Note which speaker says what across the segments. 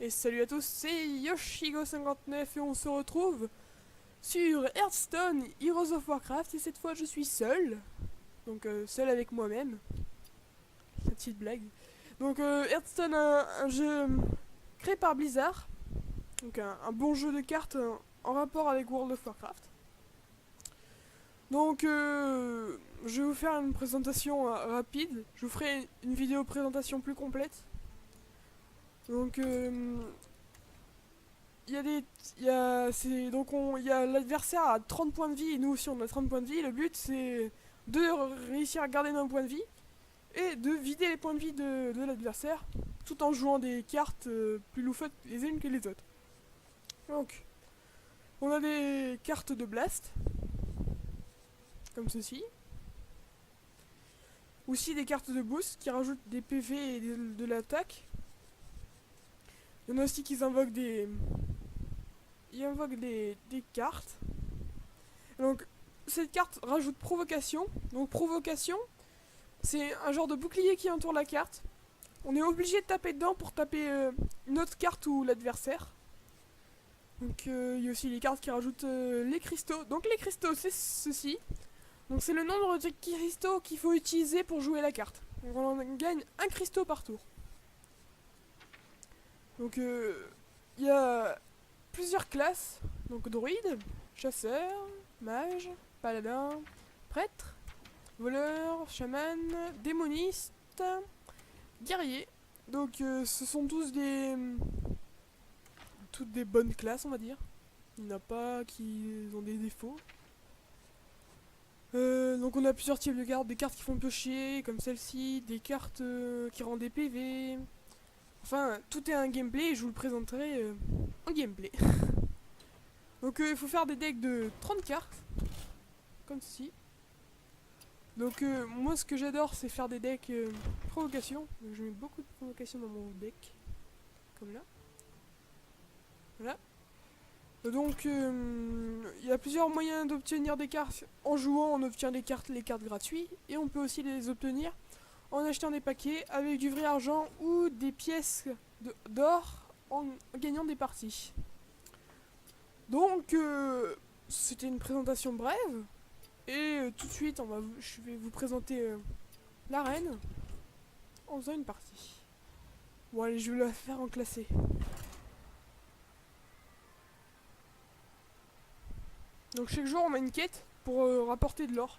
Speaker 1: Et salut à tous, c'est Yoshigo59 et on se retrouve sur Hearthstone Heroes of Warcraft et cette fois je suis seul. Donc seul avec moi-même. La petite blague. Donc Hearthstone, un jeu créé par Blizzard. Donc un bon jeu de cartes en rapport avec World of Warcraft. Donc je vais vous faire une présentation rapide. Je vous ferai une vidéo présentation plus complète. Donc il y a des il y a l'adversaire à 30 points de vie et nous aussi on a 30 points de vie. Le but c'est de réussir à garder nos points de vie et de vider les points de vie de l'adversaire tout en jouant des cartes plus loufoques les unes que les autres. Donc on a des cartes de blast comme ceci. Aussi des cartes de boost qui rajoutent des PV et de l'attaque. Il y en a aussi qui invoquent des cartes. Donc cette carte rajoute provocation. Donc provocation, c'est un genre de bouclier qui entoure la carte. On est obligé de taper dedans pour taper une autre carte ou l'adversaire. Donc il y a aussi les cartes qui rajoutent les cristaux. Donc les cristaux c'est ceci. Donc c'est le nombre de cristaux qu'il faut utiliser pour jouer la carte. Donc on gagne un cristaux par tour. Donc il y a plusieurs classes. Donc druide, chasseur, mage, paladin, prêtre, voleur, chaman, démoniste, guerrier. Donc ce sont toutes des bonnes classes on va dire. Il n'y en a pas qui ont des défauts. Donc on a plusieurs types de cartes, des cartes qui font piocher comme celle-ci, des cartes qui rendent des PV. Enfin tout est un gameplay et je vous le présenterai en gameplay. Donc il faut faire des decks de 30 cartes, comme ceci. Donc moi ce que j'adore c'est faire des decks provocation. Donc je mets beaucoup de provocation dans mon deck. Comme là. Voilà. Donc il y a plusieurs moyens d'obtenir des cartes. En jouant on obtient les cartes gratuites. Et on peut aussi les obtenir en achetant des paquets avec du vrai argent ou des pièces d'or en gagnant des parties. Donc c'était une présentation brève. Et tout de suite, je vais vous présenter l'arène en faisant une partie. Bon allez, je vais la faire en classé. Donc chaque jour, on a une quête pour rapporter de l'or.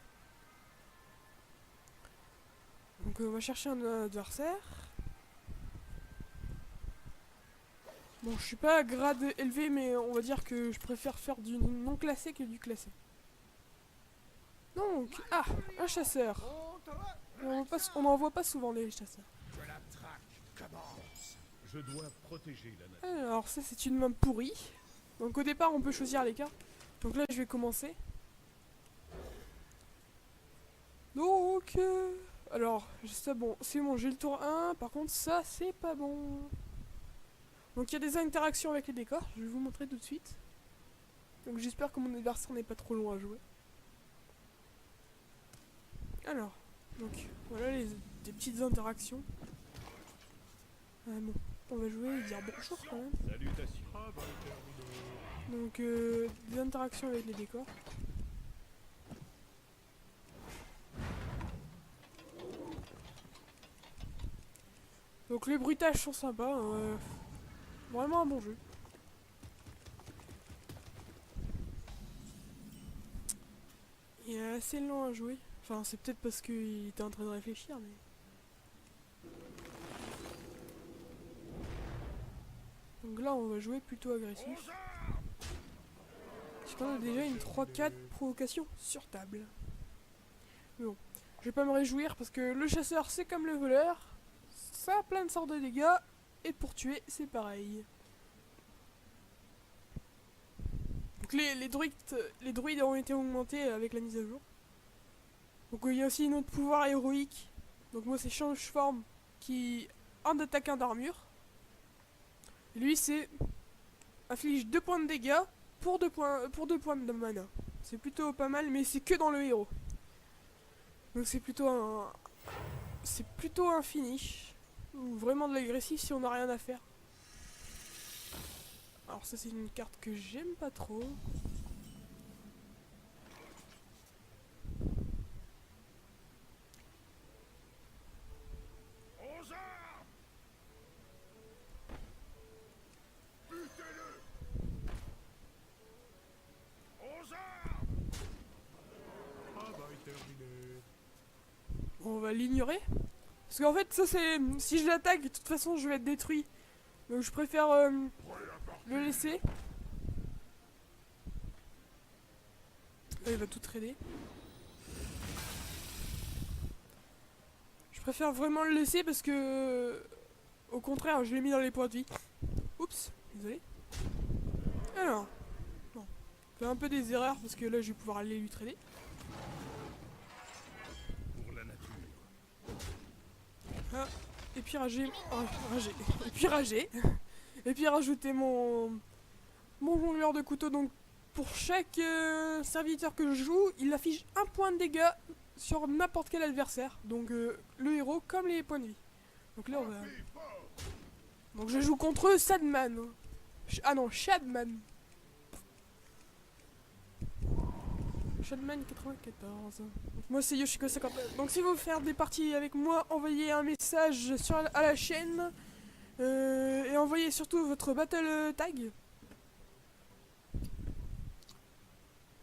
Speaker 1: Donc on va chercher un adversaire. Bon, je suis pas à grade élevé, mais on va dire que je préfère faire du non classé que du classé. Donc, un chasseur. On n'en voit pas souvent les chasseurs.
Speaker 2: Que la traque commence. Je dois protéger la nature.
Speaker 1: Alors ça c'est une main pourrie. Donc au départ on peut choisir les cartes. Donc là je vais commencer. Donc alors ça bon, c'est bon, j'ai le tour 1. Par contre ça c'est pas bon. Donc il y a des interactions avec les décors. Je vais vous montrer tout de suite. Donc j'espère que mon adversaire n'est pas trop long à jouer. Alors, donc voilà des petites interactions. Bon, on va jouer et dire bonjour quand même.
Speaker 2: Salutations.
Speaker 1: Donc des interactions avec les décors. Donc les bruitages sont sympas. Vraiment un bon jeu. Il est assez lent à jouer. Enfin c'est peut-être parce qu'il était en train de réfléchir mais. Donc là on va jouer plutôt agressif. Parce qu'on a déjà une 3-4 provocation sur table. Mais bon, je vais pas me réjouir parce que le chasseur c'est comme le voleur. Ça a plein de sortes de dégâts. Et pour tuer c'est pareil. Donc les druides ont été augmentés avec la mise à jour. Donc il y a aussi notre pouvoir héroïque. Donc moi c'est change forme qui un d'attaque un d'armure. Lui c'est inflige 2 points de dégâts pour 2 points de mana. C'est plutôt pas mal mais c'est que dans le héros. Donc c'est plutôt un finish. Ou vraiment de l'agressif si on n'a rien à faire. Alors ça c'est une carte que j'aime pas trop.
Speaker 2: Aux armes! Butez-le! Aux armes! Travail terminé.
Speaker 1: Bon, on va l'ignorer. Parce qu'en fait ça c'est... Si je l'attaque, de toute façon je vais être détruit. Donc je préfère le laisser. Là il va tout trader. Je préfère vraiment le laisser parce que... Au contraire, je l'ai mis dans les points de vie. Oups, désolé. Alors, bon. Je fais un peu des erreurs parce que là je vais pouvoir aller lui trader.
Speaker 2: Pour la nature.
Speaker 1: Ah, et puis rager. Rager. Et puis rager. Et puis rajouter mon jongleur de couteau. Donc pour chaque serviteur que je joue, il affiche un point de dégâts sur n'importe quel adversaire. Donc le héros comme les points de vie. Donc là on va... Donc je joue contre Sadman. Ah non, Shadman. Shadman 94. Donc moi c'est Yoshiko 59. Donc si vous voulez faire des parties avec moi, envoyez un message à la chaîne. Et envoyez surtout votre battle tag.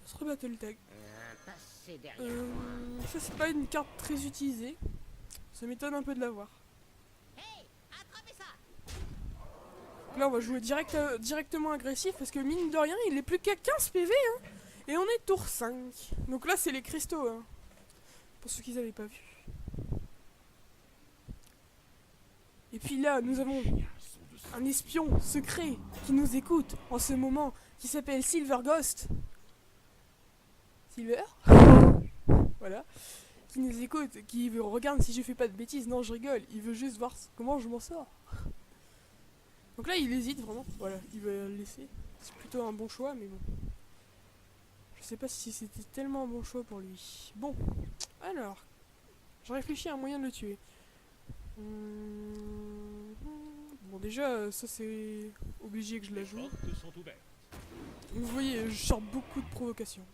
Speaker 1: Votre battle tag. Ça c'est pas une carte très utilisée. Ça m'étonne un peu de l'avoir. Là on va jouer directement agressif parce que mine de rien il est plus qu'à 15 PV hein. Et on est tour 5. Donc là c'est les cristaux hein. Pour ceux qui n'avaient pas vu. Et puis là nous avons un espion secret qui nous écoute en ce moment qui s'appelle Silver Ghost. Silver. Voilà. Qui nous écoute, qui regarde si je fais pas de bêtises. Non je rigole, il veut juste voir comment je m'en sors. Donc là il hésite vraiment, voilà, il va le laisser. C'est plutôt un bon choix mais bon. Je sais pas si c'était tellement un bon choix pour lui. Bon, alors, je réfléchis à un moyen de le tuer. Bon déjà ça c'est obligé que je la joue. Vous voyez, je sors beaucoup de provocations.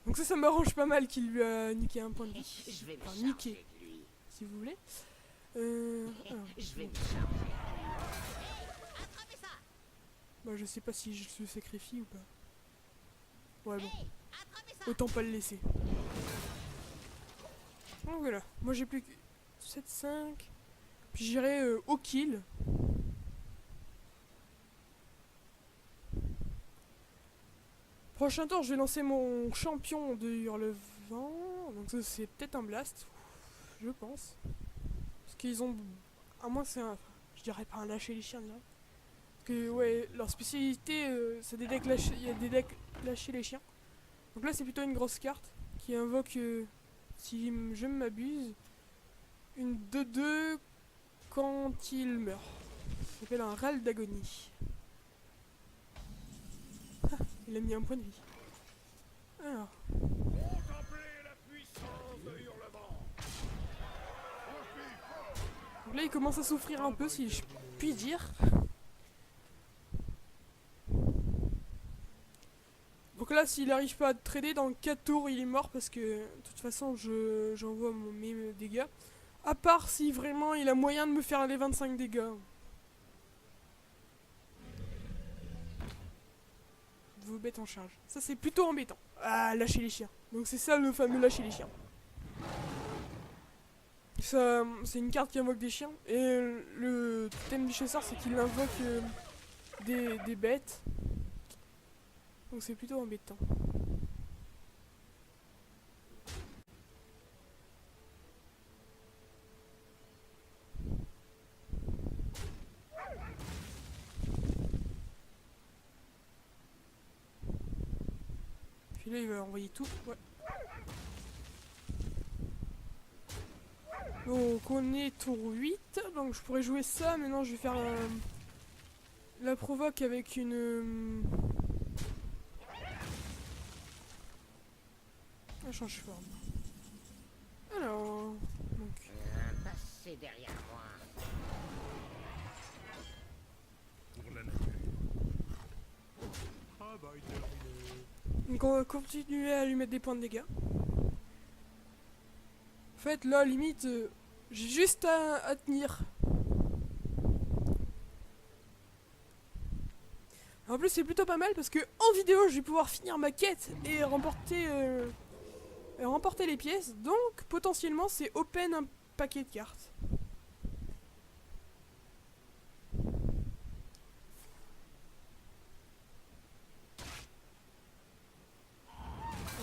Speaker 1: Donc ça m'arrange pas mal qu'il lui a niqué un point de vie. Enfin niqué, si vous voulez. Alors, bon. Bah je sais pas si je le sacrifie ou pas. Ouais bon. Autant pas le laisser. Donc voilà. Moi j'ai plus que 7-5. Puis j'irai au kill. Prochain tour je vais lancer mon champion de Hurlevent. Donc ça c'est peut-être un blast. Je pense. Parce qu'ils ont... À moins c'est un... Je dirais pas un lâcher les chiens direct. Que ouais, leur spécialité, c'est des decks lâcher, il y a des decks lâcher les chiens. Donc là c'est plutôt une grosse carte qui invoque, si je ne m'abuse, une 2-2 quand il meurt. Ça s'appelle un râle d'agonie. Ah, il a mis un point de vie. Alors. Donc là il commence à souffrir un peu si je puis dire. Donc là, s'il n'arrive pas à trader, dans 4 tours, il est mort parce que de toute façon, j'envoie mes dégâts. À part si vraiment il a moyen de me faire les 25 dégâts. Vos bêtes en charge. Ça, c'est plutôt embêtant. Ah, lâcher les chiens. Donc c'est ça le fameux lâcher les chiens. Ça, c'est une carte qui invoque des chiens. Et le thème du chasseur, c'est qu'il invoque des bêtes. Donc c'est plutôt embêtant. Puis là il va envoyer tout. Ouais. Donc on est tour 8. Donc je pourrais jouer ça. Maintenant je vais faire la provoque avec une... Elle change forme. Alors... Donc...
Speaker 3: Passez derrière moi.
Speaker 2: Pour la nature.
Speaker 1: Donc on va continuer à lui mettre des points de dégâts. En fait, là, limite, j'ai juste à tenir. En plus, c'est plutôt pas mal parce que en vidéo, je vais pouvoir finir ma quête et remporter les pièces. Donc, potentiellement, c'est open un paquet de cartes.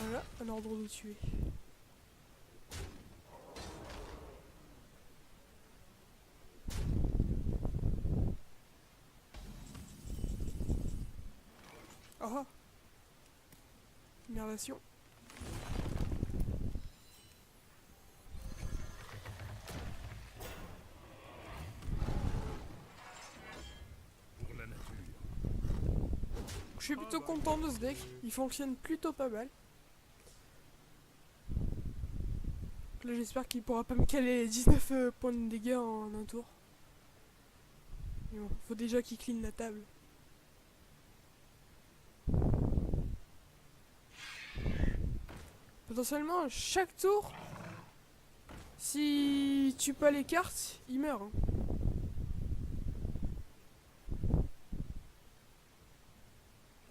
Speaker 1: Voilà, un ordre de tuer. Ah, innervation.
Speaker 2: Pour la nature.
Speaker 1: Je suis plutôt content de ce deck, il fonctionne plutôt pas mal. Là, j'espère qu'il pourra pas me caler 19 points de dégâts en un tour. Mais bon, faut déjà qu'il clean la table. Potentiellement, chaque tour, si tu pas les cartes, il meurt. Hein.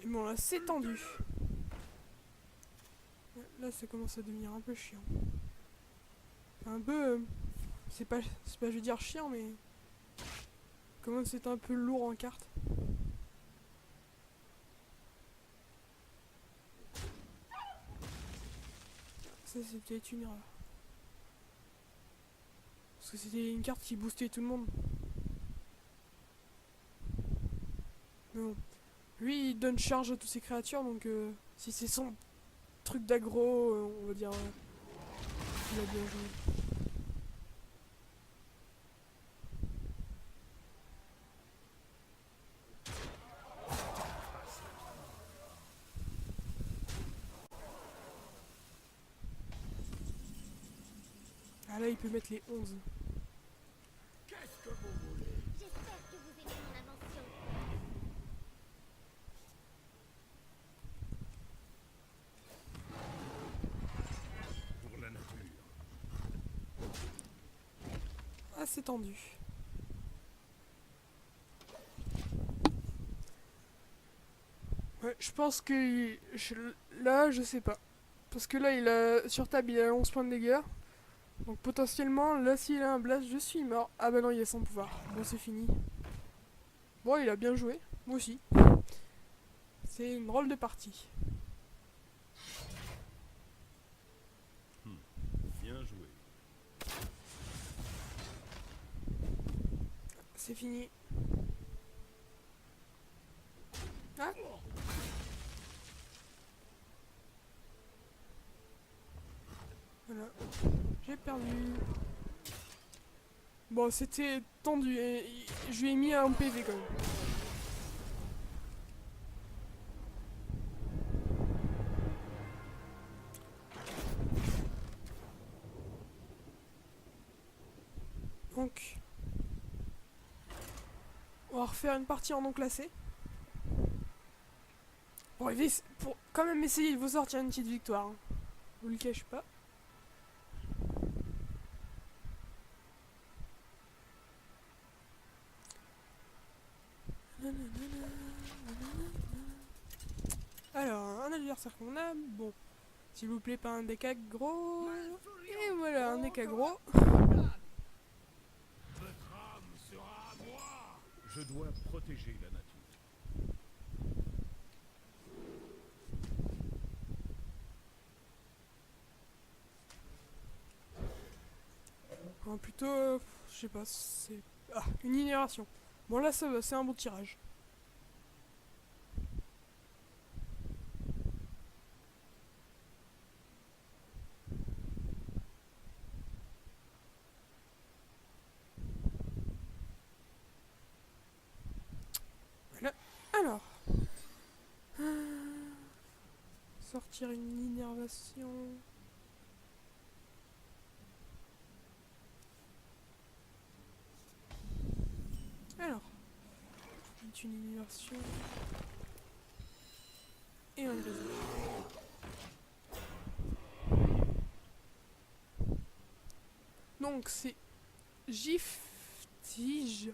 Speaker 1: Et bon, là, c'est tendu. Là, ça commence à devenir un peu chiant. Un peu... c'est pas, je veux dire chiant, mais... comment c'est un peu lourd en cartes. Ça, c'est peut-être une erreur. Parce que c'était une carte qui boostait tout le monde. Mais bon. Lui, il donne charge à toutes ses créatures, donc si c'est son truc d'aggro, on va dire... il a bien joué. Ah là, il peut mettre les 11.
Speaker 2: Qu'est-ce que vous voulez?
Speaker 3: J'espère que vous aimez mon invention.
Speaker 2: Pour la nature.
Speaker 1: Ah, c'est tendu. Ouais, je pense que... là, je sais pas. Parce que là, il a sur table, il a 11 points de dégâts. Donc potentiellement, là, s'il a un blast, je suis mort. Ah bah non, il a son pouvoir. Bon, c'est fini. Bon, il a bien joué. Moi aussi. C'est une drôle de partie.
Speaker 2: Bien joué.
Speaker 1: C'est fini. Ah. Voilà. J'ai perdu. Bon, c'était tendu. Et je lui ai mis un PV quand même. Donc, on va refaire une partie en non classé. Pour quand même essayer de vous sortir une petite victoire. Hein. Je vous le cache pas. Alors, un adversaire qu'on a. Bon, s'il vous plaît, pas un deck aggro. Et voilà, un deck aggro.
Speaker 2: Votre âme sera à moi. Je dois protéger la nature.
Speaker 1: Enfin, plutôt, je sais pas, c'est... Ah, une inération. Bon là ça va, c'est un bon tirage. Voilà. Alors. Sortir une innervation. Alors. Une innervation. et un grisou. Donc c'est Giftige.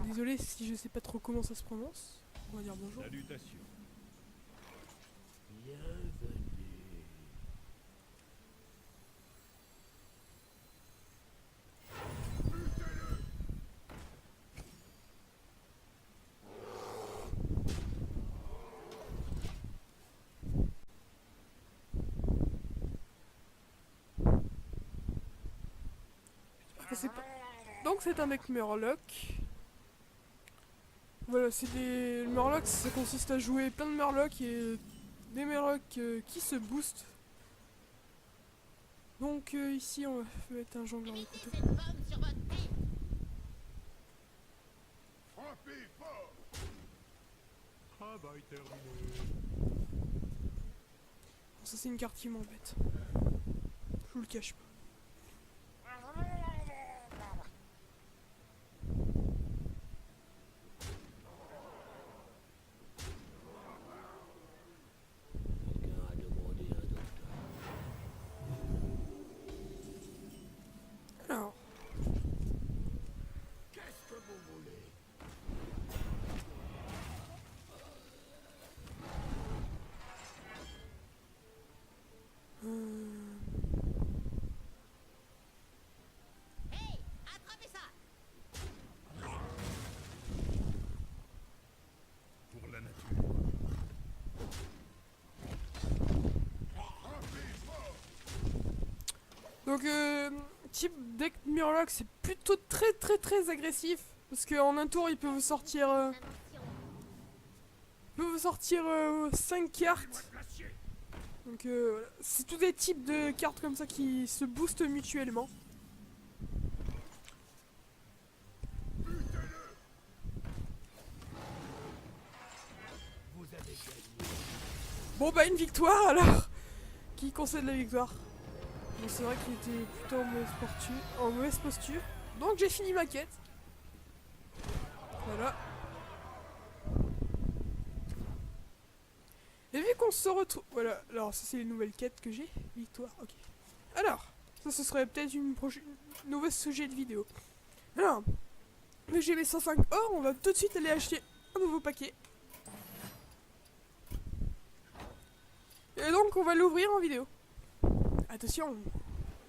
Speaker 1: Désolé si je sais pas trop comment ça se prononce. On va dire bonjour.
Speaker 2: Salutations.
Speaker 1: Donc c'est un mec Murloc. Voilà, c'est des... Le Murloc, ça consiste à jouer plein de Murlocs et des Murlocs qui se boostent. Donc ici on va mettre un jongleur de
Speaker 3: Mettez
Speaker 1: couteau.
Speaker 3: cette pomme sur votre tête.
Speaker 2: Frappez fort. Travail terminé.
Speaker 1: Bon, ça c'est une carte qui m'embête. Je vous le cache pas. Alors,
Speaker 2: Qu'est-ce que vous voulez?
Speaker 3: Hey, attrapez ça.
Speaker 2: Pour la nature.
Speaker 1: donc type deck Murloc, c'est plutôt très agressif. Parce qu'en un tour, il peut vous sortir,
Speaker 3: Invention.
Speaker 1: 5 cartes. Donc voilà. C'est tous des types de cartes comme ça qui se boostent mutuellement.
Speaker 2: Vous avez gagné.
Speaker 1: Bon bah une victoire alors. Qui concède la victoire? Bon, c'est vrai qu'il était plutôt en mauvaise posture. Donc j'ai fini ma quête. Voilà. Et vu qu'on se retrouve... Voilà, alors ça c'est les nouvelles quêtes que j'ai. Victoire, ok. Alors, ça ce serait peut-être une prochaine... nouveau sujet de vidéo. Alors, vu que j'ai mes 105 or, on va tout de suite aller acheter un nouveau paquet. Et donc on va l'ouvrir en vidéo. Attention.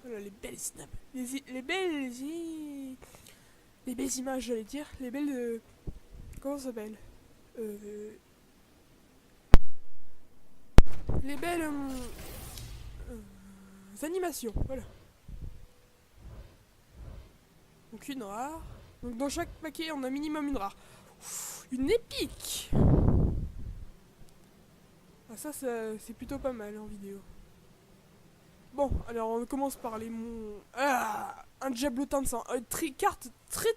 Speaker 1: Voilà les belles snaps. Les belles images, j'allais dire. Les belles... comment ça s'appelle les belles animations, voilà. Donc une rare. Donc dans chaque paquet, on a minimum une rare. Ouf, une épique. Ah ça c'est plutôt pas mal en vidéo. Bon, alors on commence par les un diablotin de sang. Carte très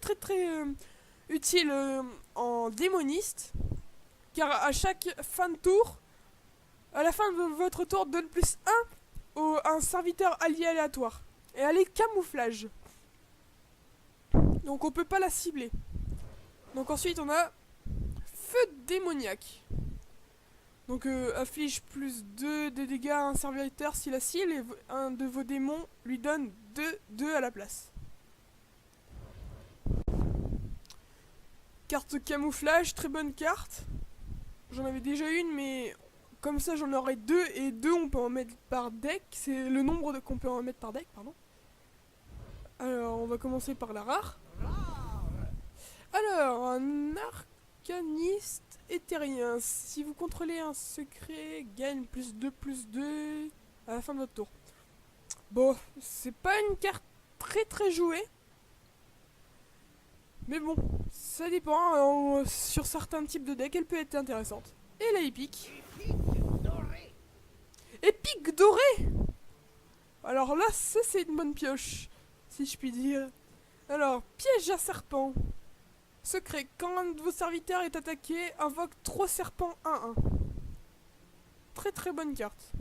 Speaker 1: utile en démoniste. Car à chaque fin de tour, à la fin de votre tour, donne plus 1 à un serviteur allié aléatoire. Et elle est camouflage. Donc on peut pas la cibler. Donc ensuite on a feu démoniaque. Donc afflige plus 2 de dégâts à un serviteur si la cible et un de vos démons lui donne 2 à la place. Carte camouflage, très bonne carte. J'en avais déjà une mais comme ça j'en aurai 2 et 2 on peut en mettre par deck. C'est le nombre qu'on peut en mettre par deck, pardon. Alors on va commencer par la rare. Alors un arcaniste éthérien. Si vous contrôlez un secret, gagne plus 2 à la fin de votre tour. Bon, c'est pas une carte très jouée. Mais bon, ça dépend. Sur certains types de decks, elle peut être intéressante. Et la épique. Épique dorée. Alors là, ça c'est une bonne pioche, si je puis dire. Alors, piège à serpent. Secret, quand un de vos serviteurs est attaqué, invoque 3 serpents 1-1. Très bonne carte.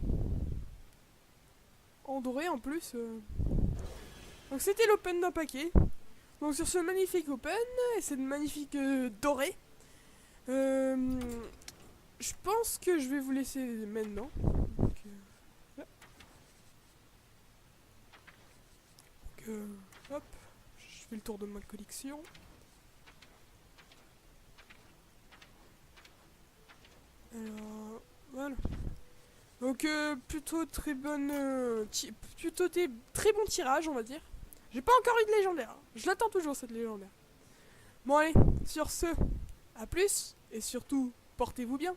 Speaker 1: En doré en plus. Donc c'était l'open d'un paquet. Donc sur ce magnifique open et cette magnifique dorée, je je pense que je vais vous laisser maintenant. Donc, là. Donc, hop, je fais le tour de ma collection. Alors, voilà. Donc, plutôt très bonne... très bon tirage, on va dire. J'ai pas encore eu de légendaire. Hein. Je l'attends toujours, cette légendaire. Bon, allez, sur ce, à plus. Et surtout, portez-vous bien.